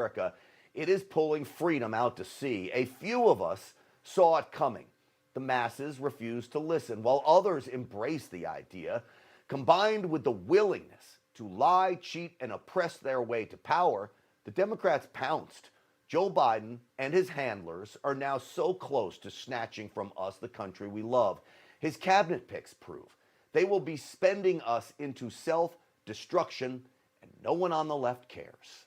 America, it is pulling freedom out to sea. A few of us saw it coming. The masses refused to listen, while others embraced the idea. Combined with the willingness to lie, cheat, and oppress their way to power, the Democrats pounced. Joe Biden and his handlers are now so close to snatching from us the country we love. His cabinet picks prove they will be spending us into self-destruction, and no one on the left cares.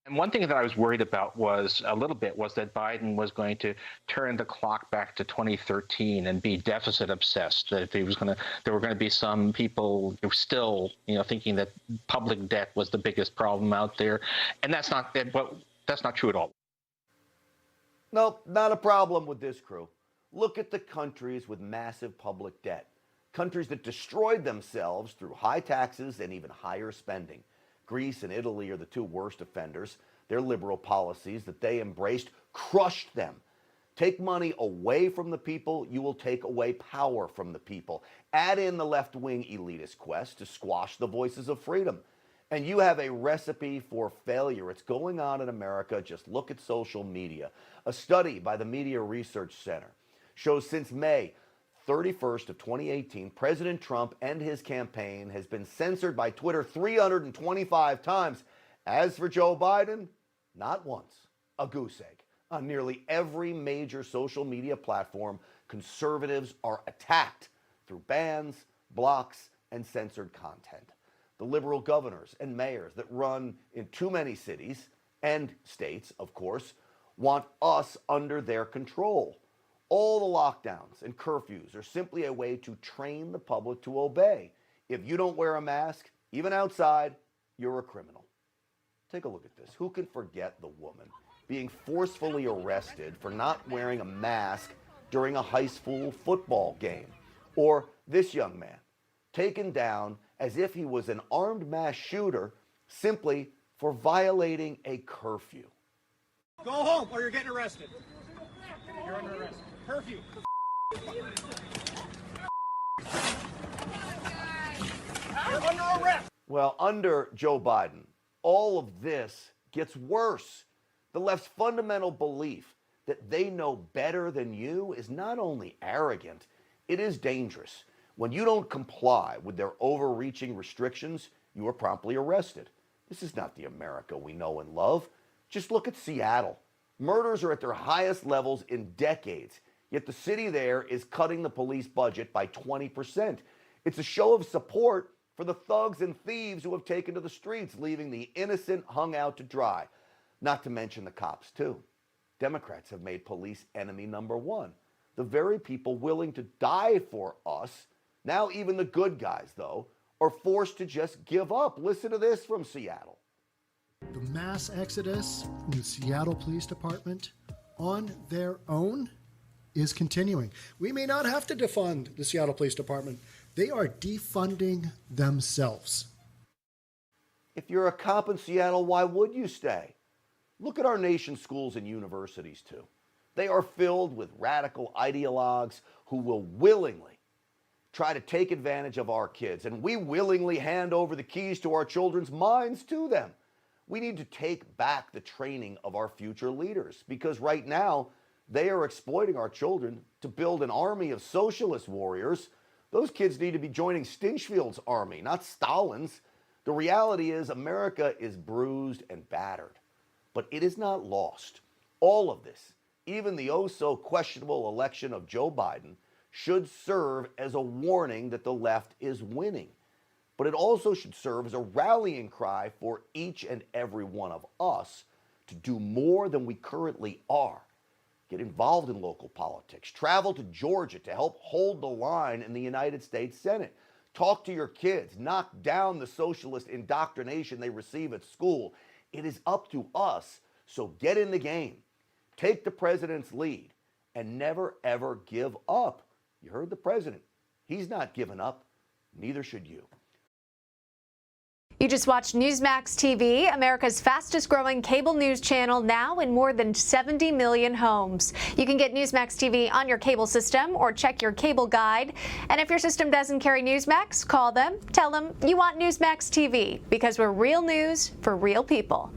And one thing that I was worried about was that Biden was going to turn the clock back to 2013 and be deficit obsessed. That if there were going to be some people who were still, thinking that public debt was the biggest problem out there, and that's not true at all. Nope, not a problem with this crew. Look at the countries with massive public debt. Countries that destroyed themselves through high taxes and even higher spending. Greece and Italy are the two worst offenders. Their liberal policies that they embraced crushed them. Take money away from the people, you will take away power from the people. Add in the left-wing elitist quest to squash the voices of freedom. And you have a recipe for failure. It's going on in America. Just look at social media. A study by the Media Research Center shows since May 31st of 2018, President Trump and his campaign has been censored by Twitter 325 times. As for Joe Biden, not once. A goose egg. On nearly every major social media platform, conservatives are attacked through bans, blocks, and censored content. The liberal governors and mayors that run in too many cities and states, of course, want us under their control. All the lockdowns and curfews are simply a way to train the public to obey. If you don't wear a mask, even outside, you're a criminal. Take a look at this. Who can forget the woman being forcefully arrested for not wearing a mask during a high school football game? Or this young man taken down as if he was an armed mass shooter simply for violating a curfew. Go home or you're getting arrested. You're under arrest. Curfew. You're under arrest. Well, under Joe Biden, all of this gets worse. The left's fundamental belief that they know better than you is not only arrogant, it is dangerous. When you don't comply with their overreaching restrictions, you are promptly arrested. This is not the America we know and love. Just look at Seattle. Murders are at their highest levels in decades, yet the city there is cutting the police budget by 20%. It's a show of support for the thugs and thieves who have taken to the streets, leaving the innocent hung out to dry. Not to mention the cops, too. Democrats have made police enemy number one. The very people willing to die for us. Now even the good guys, though, are forced to just give up. Listen to this from Seattle. The mass exodus from the Seattle Police Department on their own is continuing. We may not have to defund the Seattle Police Department. They are defunding themselves. If you're a cop in Seattle, why would you stay? Look at our nation's schools and universities, too. They are filled with radical ideologues who will willingly try to take advantage of our kids, and we willingly hand over the keys to our children's minds to them. We need to take back the training of our future leaders, because right now they are exploiting our children to build an army of socialist warriors. Those kids need to be joining Stinchfield's army, not Stalin's. The reality is America is bruised and battered, but it is not lost. All of this, even the oh-so-questionable election of Joe Biden, should serve as a warning that the left is winning. But it also should serve as a rallying cry for each and every one of us to do more than we currently are. Get involved in local politics. Travel to Georgia to help hold the line in the United States Senate. Talk to your kids. Knock down the socialist indoctrination they receive at school. It is up to us, so get in the game. Take the president's lead and never, ever give up. You heard the president. He's not giving up. Neither should you. You just watched Newsmax TV, America's fastest growing cable news channel, now in more than 70 million homes. You can get Newsmax TV on your cable system or check your cable guide. And if your system doesn't carry Newsmax, call them, tell them you want Newsmax TV, because we're real news for real people.